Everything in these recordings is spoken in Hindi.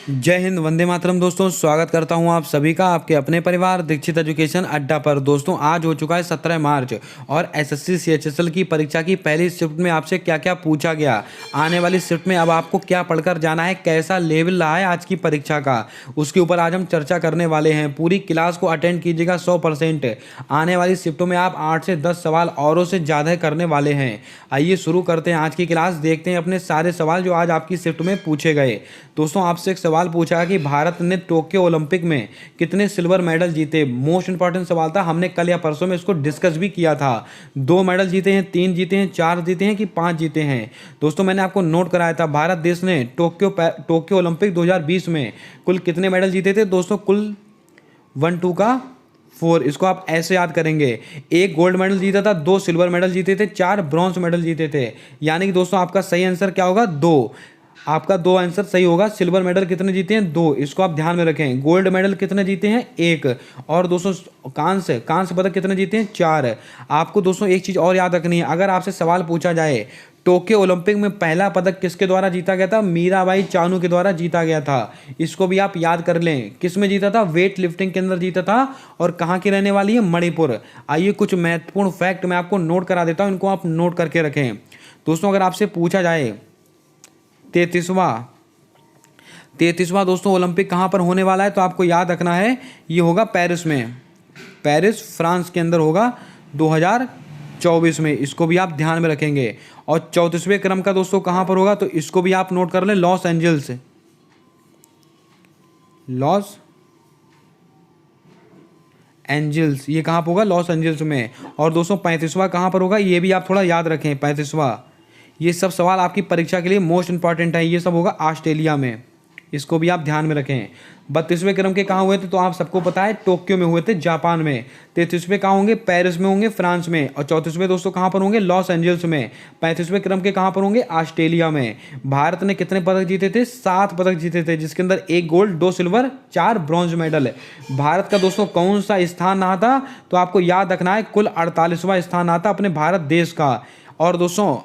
जय हिंद, वंदे मातरम। दोस्तों स्वागत करता हूं आप सभी का आपके अपने परिवार दीक्षित एजुकेशन अड्डा पर। दोस्तों आज हो चुका है 17 मार्च और एसएससी सीएचएसएल की परीक्षा की पहली शिफ्ट में आपसे क्या क्या पूछा गया, आने वाली शिफ्ट में अब आपको क्या पढ़कर जाना है, कैसा लेवल रहा है आज की परीक्षा का, उसके ऊपर आज हम चर्चा करने वाले हैं। पूरी क्लास को अटेंड कीजिएगा 100%। आने वाली शिफ्टों में आप 8 से 10 सवाल औरों से ज़्यादा करने वाले हैं। आइए शुरू करते हैं आज की क्लास, देखते हैं अपने सारे सवाल जो आज आपकी शिफ्ट में पूछे गए। दोस्तों आपसे एक सवाल पूछा कि भारत ने टोक्यो ओलंपिक में कितने सिल्वर मेडल जीते। मोस्ट इंपॉर्टेंट सवाल था, हमने कल या परसों में इसको डिस्कस भी किया था। 2 मेडल जीते हैं, 3 जीते हैं, 4 जीते हैं कि 5 जीते हैं। दोस्तों मैंने आपको नोट कराया था भारत देश ने टोक्यो ओलंपिक 2020 में कुल कितने मेडल जीते थे। दोस्तों कुल 1 2 का 4। इसको आप ऐसे याद करेंगे, 1 गोल्ड मेडल जीता था, 2 सिल्वर मेडल जीते थे, 4 ब्रॉन्ज मेडल जीते थे। यानी कि दोस्तों आपका सही आंसर क्या होगा, 2। आपका 2 आंसर सही होगा। सिल्वर मेडल कितने जीते हैं, 2, इसको आप ध्यान में रखें। गोल्ड मेडल कितने जीते हैं, 1। और दोस्तों कांस्य पदक कितने जीते हैं, 4। आपको दोस्तों एक चीज़ और याद रखनी है, अगर आपसे सवाल पूछा जाए टोक्यो ओलंपिक में पहला पदक किसके द्वारा जीता गया था, मीराबाई चानू के द्वारा जीता गया था। इसको भी आप याद कर लें। किस में जीता था, वेट लिफ्टिंग के अंदर जीता था। और कहाँ की रहने वाली है, मणिपुर। आइए कुछ महत्वपूर्ण फैक्ट मैं आपको नोट करा देता हूँ, इनको आप नोट करके रखें। दोस्तों अगर आपसे पूछा जाए 33वां दोस्तों ओलंपिक कहाँ पर होने वाला है, तो आपको याद रखना है ये होगा पेरिस में। पेरिस फ्रांस के अंदर होगा 2024 में। इसको भी आप ध्यान में रखेंगे। और 34वें क्रम का दोस्तों कहाँ पर होगा, तो इसको भी आप नोट कर लें, लॉस एंजल्स। लॉस एंजल्स ये कहाँ पर होगा, लॉस एंजल्स में। और दोस्तों 35वां कहाँ पर होगा, ये भी आप थोड़ा याद रखें, 35वां। ये सब सवाल आपकी परीक्षा के लिए मोस्ट इंपॉर्टेंट है। ये सब होगा ऑस्ट्रेलिया में, इसको भी आप ध्यान में रखें। 32वें क्रम के कहाँ हुए थे, तो आप सबको पता है टोक्यो में हुए थे, जापान में। 33वें कहाँ होंगे, पेरिस में होंगे, फ्रांस में। और 34वें दोस्तों कहाँ पर होंगे, लॉस एंजल्स में। 35वें क्रम के कहाँ पर होंगे, ऑस्ट्रेलिया में। भारत ने कितने पदक जीते थे, 7 पदक जीते थे, जिसके अंदर 1 gold, 2 silver, 4 bronze medal. Bharat का दोस्तों कौन सा स्थान रहा था, तो आपको याद रखना है कुल 48वां स्थान रहा था अपने भारत देश का। और दोस्तों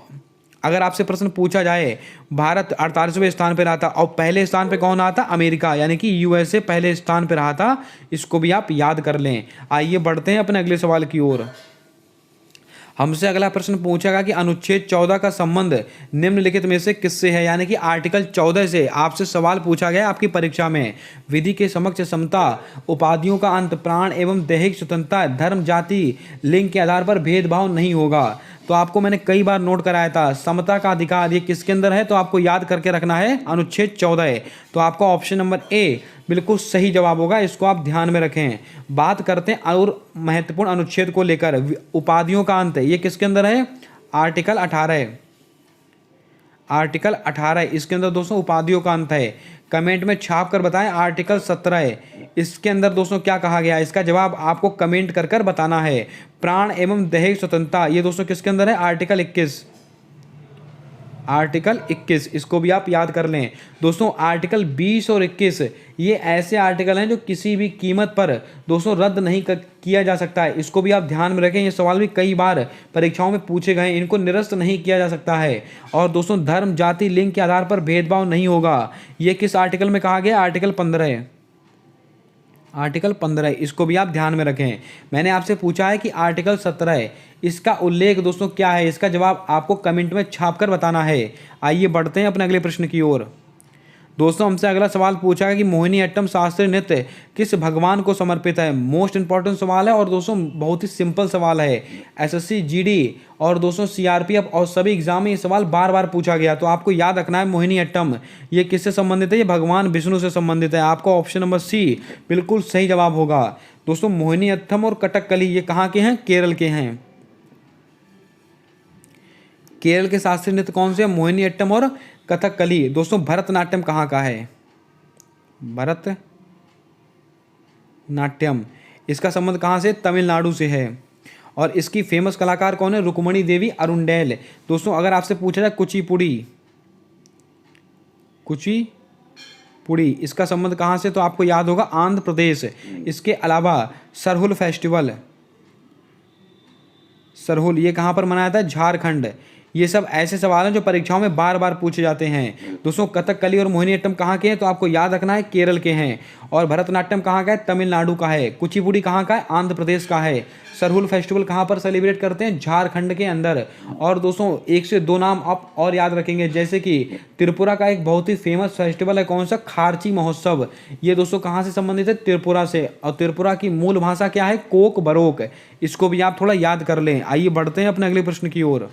अगर आपसे प्रश्न पूछा जाए, भारत 48वें स्थान पर रहा था और पहले स्थान पे कौन रहा था, अमेरिका यानी कि यूएसए पहले स्थान पर रहा था। इसको भी आप याद कर लें। आइए बढ़ते हैं अपने अगले सवाल की ओर। हमसे अगला प्रश्न पूछेगा कि अनुच्छेद 14 का संबंध निम्नलिखित में से किससे है। यानी कि आर्टिकल 14 से आपसे सवाल पूछा गया आपकी परीक्षा में। विधि के समक्ष समता, उपाधियों का अंत, प्राण एवं दैहिक स्वतंत्रता, धर्म, जाति, लिंग के आधार पर भेदभाव नहीं होगा। तो आपको मैंने कई बार नोट कराया था, समता का अधिकार ये किसके अंदर है, तो आपको याद करके रखना है अनुच्छेद 14। तो आपका ऑप्शन नंबर ए बिल्कुल सही जवाब होगा, इसको आप ध्यान में रखें। बात करते हैं और महत्वपूर्ण अनुच्छेद को लेकर, उपाधियों का अंत ये किसके अंदर है, आर्टिकल 18। आर्टिकल 18 इसके अंदर दोस्तों उपाधियों का अंत है। कमेंट में छाप कर बताएं आर्टिकल 17 इसके अंदर दोस्तों क्या कहा गया है, इसका जवाब आपको कमेंट कर कर बताना है। प्राण एवं दैहिक स्वतंत्रता ये दोस्तों किसके अंदर है, आर्टिकल 21। आर्टिकल 21 इसको भी आप याद कर लें। दोस्तों आर्टिकल 20 और 21 ये ऐसे आर्टिकल हैं जो किसी भी कीमत पर दोस्तों रद्द नहीं किया जा सकता है। इसको भी आप ध्यान में रखें, ये सवाल भी कई बार परीक्षाओं में पूछे गए हैं, इनको निरस्त नहीं किया जा सकता है। और दोस्तों धर्म, जाति, लिंग के आधार पर भेदभाव नहीं होगा, ये किस आर्टिकल में कहा गया, आर्टिकल 15। आर्टिकल 15 इसको भी आप ध्यान में रखें। मैंने आपसे पूछा है कि आर्टिकल 17 इसका उल्लेख दोस्तों क्या है, इसका जवाब आपको कमेंट में छाप कर बताना है। आइए बढ़ते हैं अपने अगले प्रश्न की ओर। दोस्तों हमसे अगला सवाल पूछा है कि मोहिनीअट्टम शास्त्रीय नृत्य किस भगवान को समर्पित है। मोस्ट इंपॉर्टेंट सवाल है और दोस्तों बहुत ही सिंपल सवाल है। एसएससी, जीडी और दोस्तों सीआरपीएफ और सभी एग्जाम में ये सवाल बार बार पूछा गया। तो आपको याद रखना है मोहिनीअट्टम ये किससे संबंधित है, ये भगवान विष्णु से संबंधित है। आपका ऑप्शन नंबर सी बिल्कुल सही जवाब होगा। दोस्तों मोहिनीअट्टम और कथकली ये कहाँ के हैं, केरल के हैं। केरल के शास्त्रीय नृत्य कौन से हैं, मोहिनीअट्टम और कथकली। दोस्तों भरतनाट्यम कहाँ का है, भरतनाट्यम इसका संबंध कहाँ से, तमिलनाडु से है। और इसकी फेमस कलाकार कौन है, रुक्मणी देवी अरुंडेल। दोस्तों अगर आपसे पूछा जाए कुचिपुड़ी इसका संबंध कहाँ से, तो आपको याद होगा आंध्र प्रदेश। इसके अलावा सरहुल फेस्टिवल, सरहुल ये कहाँ पर मनाया था, झारखंड। ये सब ऐसे सवाल हैं जो परीक्षाओं में बार बार पूछे जाते हैं। दोस्तों कथकली और मोहिनीअट्टम कहाँ के हैं, तो आपको याद रखना है केरल के हैं। और भरतनाट्यम कहाँ का है, तमिलनाडु का है। कुचिपुड़ी कहाँ का है, आंध्र प्रदेश का है। सरहुल फेस्टिवल कहाँ पर सेलिब्रेट करते हैं, झारखंड के अंदर। और दोस्तों एक से दो नाम आप और याद रखेंगे, जैसे कि त्रिपुरा का एक बहुत ही फेमस फेस्टिवल है, कौन सा, खारची महोत्सव। ये दोस्तों कहाँ से संबंधित है, त्रिपुरा से। और त्रिपुरा की मूल भाषा क्या है, कोक बरोक। इसको भी आप थोड़ा याद कर लें। आइए बढ़ते हैं अपने अगले प्रश्न की ओर।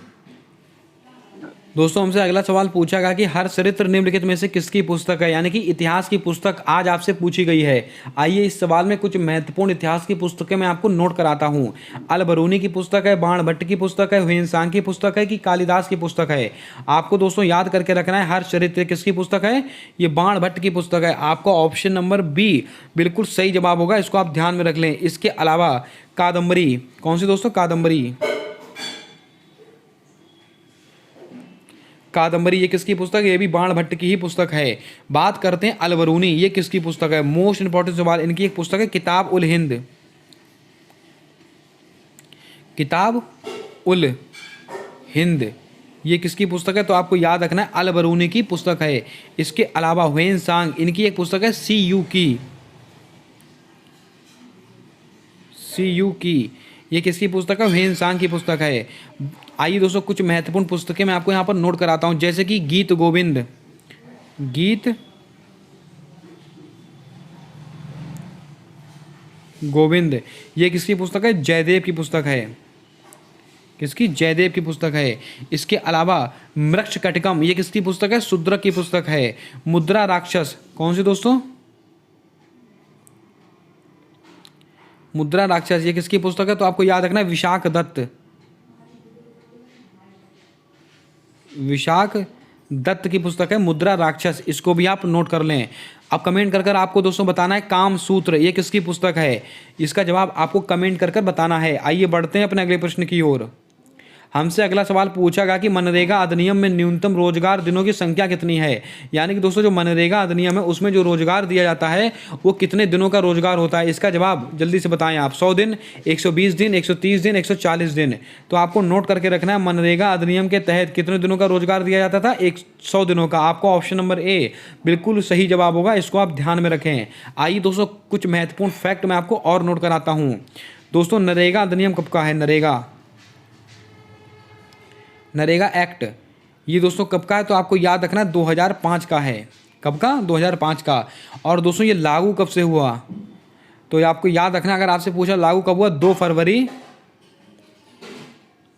दोस्तों हमसे अगला सवाल पूछा गया कि हर चरित्र निम्नलिखित में से किसकी पुस्तक है, यानी कि इतिहास की पुस्तक आज आपसे पूछी गई है। आइए इस सवाल में कुछ महत्वपूर्ण इतिहास की पुस्तकें मैं आपको नोट कराता हूँ। अल बरूनी की पुस्तक है, बाणभट्ट की पुस्तक है, ह्वेनसांग की पुस्तक है कि कालिदास की पुस्तक है। आपको दोस्तों याद करके रखना है, हर चरित्र किसकी पुस्तक है, ये बाणभट्ट की पुस्तक है। आपका ऑप्शन नंबर बी बिल्कुल सही जवाब होगा, इसको आप ध्यान में रख लें। इसके अलावा कादम्बरी, कौन सी दोस्तों, कादम्बरी, कादम्बरी ये किसकी पुस्तक है, ये भी बाणभट्ट की ही पुस्तक है। बात करते हैं अलबरूनी, ये किसकी पुस्तक है, मोस्ट इंपॉर्टेंट सवाल, इनकी एक पुस्तक है किताब उल हिंद। किताब उल हिंद ये किसकी पुस्तक है, तो आपको याद रखना है अलबरूनी की पुस्तक है। इसके अलावा ह्वेनसांग, इनकी एक पुस्तक है सी यू की, ये किसकी पुस्तक है, ह्वेनसांग की पुस्तक है। आइए दोस्तों कुछ महत्वपूर्ण पुस्तकें मैं आपको यहाँ पर नोट कराता हूँ, जैसे कि गीत गोविंद, गीत गोविंद ये किसकी पुस्तक है, जयदेव की पुस्तक है। किसकी, जयदेव की पुस्तक है। इसके अलावा मृक्षकटिकम ये किसकी पुस्तक है, शूद्रक की पुस्तक है। मुद्रा राक्षस, कौन सी दोस्तों, मुद्रा राक्षस ये किसकी पुस्तक है, तो आपको याद रखना है विशाख दत्त की पुस्तक है मुद्रा राक्षस, इसको भी आप नोट कर लें। अब कमेंट कर आपको दोस्तों बताना है काम सूत्र ये किसकी पुस्तक है, इसका जवाब आपको कमेंट कर बताना है। आइए बढ़ते हैं अपने अगले प्रश्न की ओर। हमसे अगला सवाल पूछा गया कि मनरेगा अधिनियम में न्यूनतम रोजगार दिनों की संख्या कितनी है, यानी कि दोस्तों जो मनरेगा अधिनियम है उसमें जो रोजगार दिया जाता है वो कितने दिनों का रोजगार होता है, इसका जवाब जल्दी से बताएं आप। 100 दिन, 120 दिन, 130 दिन, 140 दिन। तो आपको नोट करके रखना है मनरेगा अधिनियम के तहत कितने दिनों का रोजगार दिया जाता था, 100 दिनों का। आपको ऑप्शन नंबर ए बिल्कुल सही जवाब होगा, इसको आप ध्यान में रखें। आइए दोस्तों कुछ महत्वपूर्ण फैक्ट मैं आपको और नोट कराता हूँ। दोस्तों नरेगा अधिनियम कब का है, नरेगा एक्ट ये दोस्तों कब का है, तो आपको याद रखना 2005 का है। कब का, 2005 का। और दोस्तों ये लागू कब से हुआ, तो ये आपको याद रखना, अगर आपसे पूछा लागू कब हुआ, 2 फरवरी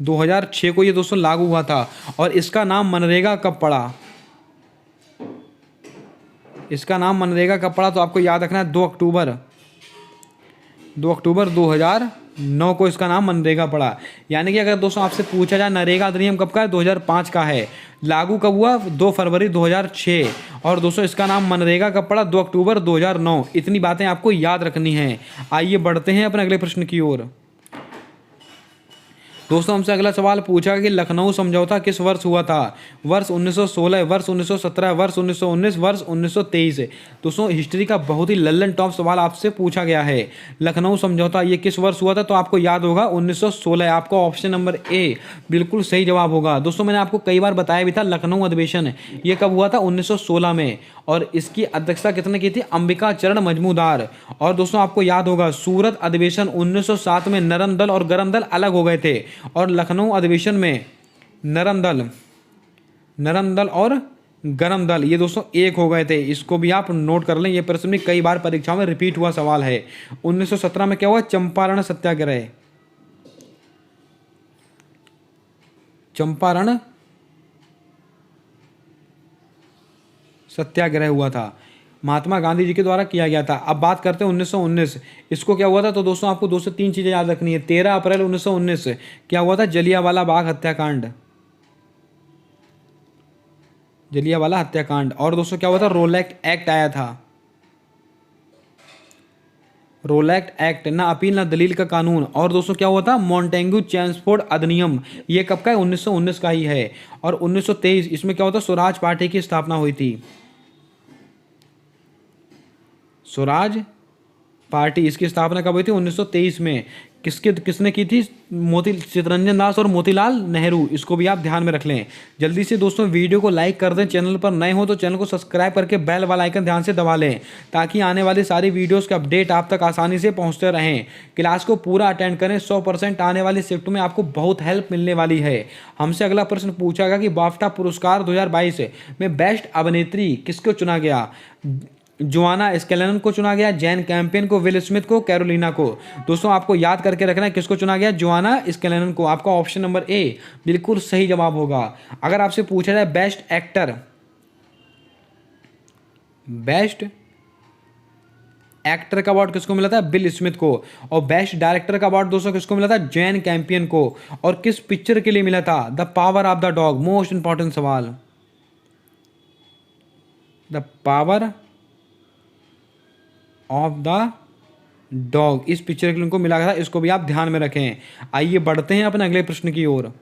2006 को ये दोस्तों लागू हुआ था। और इसका नाम मनरेगा कब पड़ा, इसका नाम मनरेगा कब पड़ा, तो आपको याद रखना है 2 अक्टूबर 2009 को इसका नाम मनरेगा पड़ा। यानी कि अगर दोस्तों आपसे पूछा जाए नरेगा अधिनियम कब का है, 2005 का है। लागू कब हुआ, 2 फरवरी 2006। और दोस्तों इसका नाम मनरेगा कब पड़ा, 2 अक्टूबर 2009। इतनी बातें आपको याद रखनी हैं। आइए बढ़ते हैं अपने अगले प्रश्न की ओर। दोस्तों हमसे अगला सवाल पूछा कि लखनऊ समझौता किस वर्ष हुआ था, वर्ष 1916, वर्ष 1917, वर्ष 1919, वर्ष 1923। दोस्तों हिस्ट्री का बहुत ही लल्लन टॉप सवाल आपसे पूछा गया है। लखनऊ समझौता ये किस वर्ष हुआ था, तो आपको याद होगा 1916। आपका ऑप्शन नंबर ए बिल्कुल सही जवाब होगा। दोस्तों मैंने आपको कई बार बताया भी था, लखनऊ अधिवेशन ये कब हुआ था, 1916 में। और इसकी अध्यक्षता कितने की थी, अंबिका चरण मजमूदार। और दोस्तों आपको याद होगा सूरत अधिवेशन 1907 में नरम दल और गरम दल अलग हो गए थे, और लखनऊ अधिवेशन में नरम दल और गरम दल ये दोस्तों एक हो गए थे। इसको भी आप नोट कर लें, ये प्रश्न भी कई बार परीक्षाओं में रिपीट हुआ सवाल है। 1917 में क्या हुआ, चंपारण सत्याग्रह हुआ था, महात्मा गांधी जी के द्वारा किया गया था। अब बात करते हैं 1919, इसको क्या हुआ था, तो दोस्तों आपको 2 से 3 चीज़ें याद रखनी है। 13 अप्रैल 1919 क्या हुआ था, जलियांवाला बाग हत्याकांड। और दोस्तों क्या हुआ था, रोलैक्ट एक्ट आया था, रोलैक्ट एक्ट, ना अपील ना दलील का कानून। और दोस्तों क्या हुआ था, मॉन्टेग्यू चेम्सफोर्ड अधिनियम, ये कब का है, 1919 का ही है। और 1923 इसमें क्या होता, स्वराज पार्टी की स्थापना हुई थी, स्वराज पार्टी, इसकी स्थापना कब हुई थी, 1923 में। किसने की थी? चित्तरंजन दास और मोतीलाल नेहरू। इसको भी आप ध्यान में रख लें। जल्दी से दोस्तों वीडियो को लाइक कर दें, चैनल पर नए हो तो चैनल को सब्सक्राइब करके बेल वाला आइकन ध्यान से दबा लें, ताकि आने वाली सारी वीडियोस के अपडेट आप तक आसानी से पहुंचते रहें। क्लास को पूरा अटेंड करें, 100% आने वाली शिफ्ट में आपको बहुत हेल्प मिलने वाली है। हमसे अगला प्रश्न पूछा गया कि बाफ्टा पुरस्कार 2022 में बेस्ट अभिनेत्री किसको चुना गया? जोआना स्कैलनन को चुना गया, जैन कैंपियन को, विल स्मिथ को, कैरोलिना को। दोस्तों आपको याद करके रखना है किसको चुना गया? जोआना स्कैलनन को। आपका ऑप्शन नंबर ए बिल्कुल सही जवाब होगा। अगर आपसे पूछा जाए बेस्ट एक्टर का अवार्ड किसको मिला था? विल स्मिथ को। और बेस्ट डायरेक्टर का अवार्ड दोस्तों किसको मिला था? जैन कैंपियन को। और किस पिक्चर के लिए मिला था? The power of the dog. Most important सवाल, the power of the dog, इस पिक्चर के लिए उनको मिला था। इसको भी आप ध्यान में रखें। आइए बढ़ते हैं अपने अगले प्रश्न की ओर।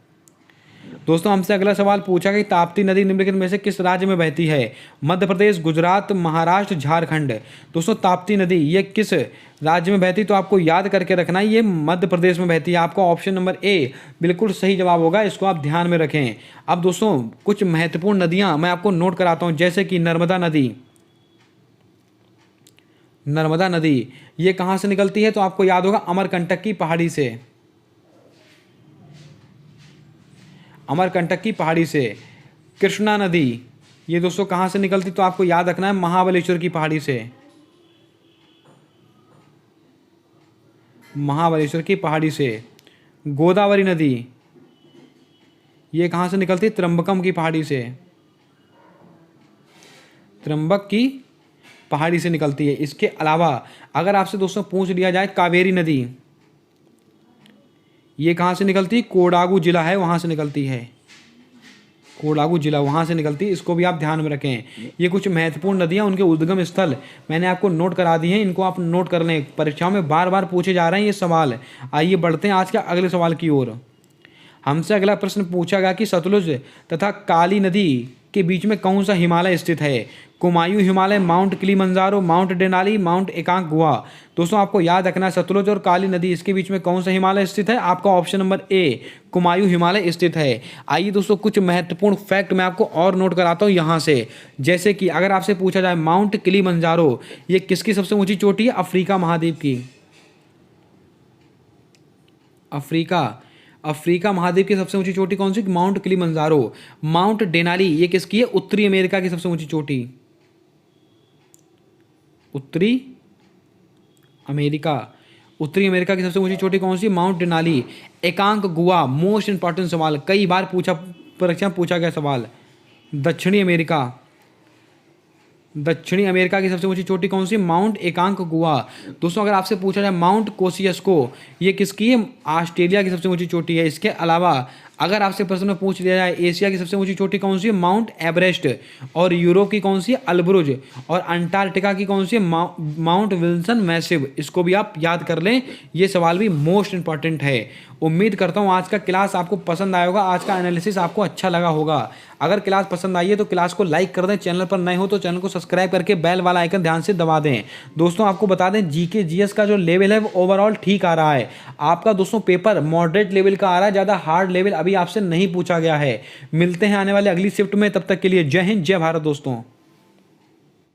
दोस्तों हमसे अगला सवाल पूछा कि ताप्ती नदी निम्नलिखित में से किस राज्य में बहती है? मध्य प्रदेश, गुजरात, महाराष्ट्र, झारखंड। दोस्तों ताप्ती नदी ये किस राज्य में बहती? तो आपको याद करके रखना है ये मध्य प्रदेश में बहती है। आपका ऑप्शन नंबर ए बिल्कुल सही जवाब होगा। इसको आप ध्यान में रखें। अब दोस्तों कुछ महत्वपूर्ण नदियां मैं आपको नोट कराता हूं, जैसे कि नर्मदा नदी ये कहाँ से निकलती है? तो आपको याद होगा अमरकंटक की पहाड़ी से। अमरकंटक की पहाड़ी से। कृष्णा नदी ये दोस्तों कहाँ से निकलती? तो आपको याद रखना है महाबलेश्वर की पहाड़ी से। महाबलेश्वर की पहाड़ी से। गोदावरी नदी ये कहाँ से निकलती? त्र्यंबकम की पहाड़ी से। त्र्यंबक की पहाड़ी से निकलती है। इसके अलावा अगर आपसे दोस्तों पूछ लिया जाए कावेरी नदी ये कहाँ से निकलती? कोडागू जिला है वहाँ से निकलती है। कोडागू जिला वहाँ से निकलती है। इसको भी आप ध्यान में रखें। ये कुछ महत्वपूर्ण नदियाँ, उनके उद्गम स्थल मैंने आपको नोट करा दिए हैं। इनको आप नोट कर लें, परीक्षाओं में बार बार पूछे जा रहे हैं ये सवाल। आइए बढ़ते हैं आज के अगले सवाल की ओर। हमसे अगला प्रश्न पूछा गया कि सतलुज तथा काली नदी के बीच में कौन सा हिमालय स्थित है? Kumaon Himalaya, mount Kilimanjaro, Mount Denali, mount एकांक गुहा। दोस्तों आपको याद रखना है सतलुज और काली नदी इसके बीच में कौन सा हिमालय स्थित है? आपका option number A Kumaon Himalaya स्थित है। आइए दोस्तों कुछ महत्वपूर्ण फैक्ट मैं आपको और नोट कराता हूँ यहाँ से। जैसे कि अगर आपसे पूछा जाए माउंट किलिमंजारो ये किसकी सबसे ऊंची चोटी है? अफ्रीका महाद्वीप की। अफ्रीका महाद्वीप की सबसे ऊंची चोटी कौन सी? Mount Kilimanjaro. माउंट डेनाली ये किसकी है? उत्तरी अमेरिका की सबसे ऊंची चोटी। उत्तरी अमेरिका की सबसे ऊंची चोटी कौन सी? Mount Denali. एकांक गुहा मोस्ट इंपॉर्टेंट सवाल, कई बार परीक्षा में पूछा गया सवाल। दक्षिणी अमेरिका की सबसे ऊंची चोटी कौन सी? माउंट एकांक गुहा। दोस्तों अगर आपसे पूछा जाए माउंट कोसियस्को ये किसकी है? ऑस्ट्रेलिया की सबसे ऊंची चोटी है। इसके अलावा अगर आपसे प्रश्न में पूछ लिया जाए एशिया की सबसे ऊंची चोटी कौन सी है? Mount Everest. और यूरोप की कौन सी है? अल्ब्रुज। और अंटार्कटिका की कौन सी है? Mount Wilson massive. इसको भी आप याद कर लें, ये सवाल भी मोस्ट इंपॉर्टेंट है। उम्मीद करता हूँ आज का क्लास आपको पसंद आया होगा, आज का एनालिसिस आपको अच्छा लगा होगा। अगर क्लास पसंद आई है तो क्लास को लाइक कर दें, चैनल पर नए हो तो चैनल को सब्सक्राइब करके बेल वाला आइकन ध्यान से दबा दें। दोस्तों आपको बता दें जीके जीएस का जो लेवल है वो ओवरऑल ठीक आ रहा है। आपका दोस्तों पेपर मॉडरेट लेवल का आ रहा है, ज़्यादा हार्ड लेवल अभी आपसे नहीं पूछा गया है। मिलते हैं आने वाले अगली शिफ्ट में, तब तक के लिए जय हिंद जय भारत दोस्तों।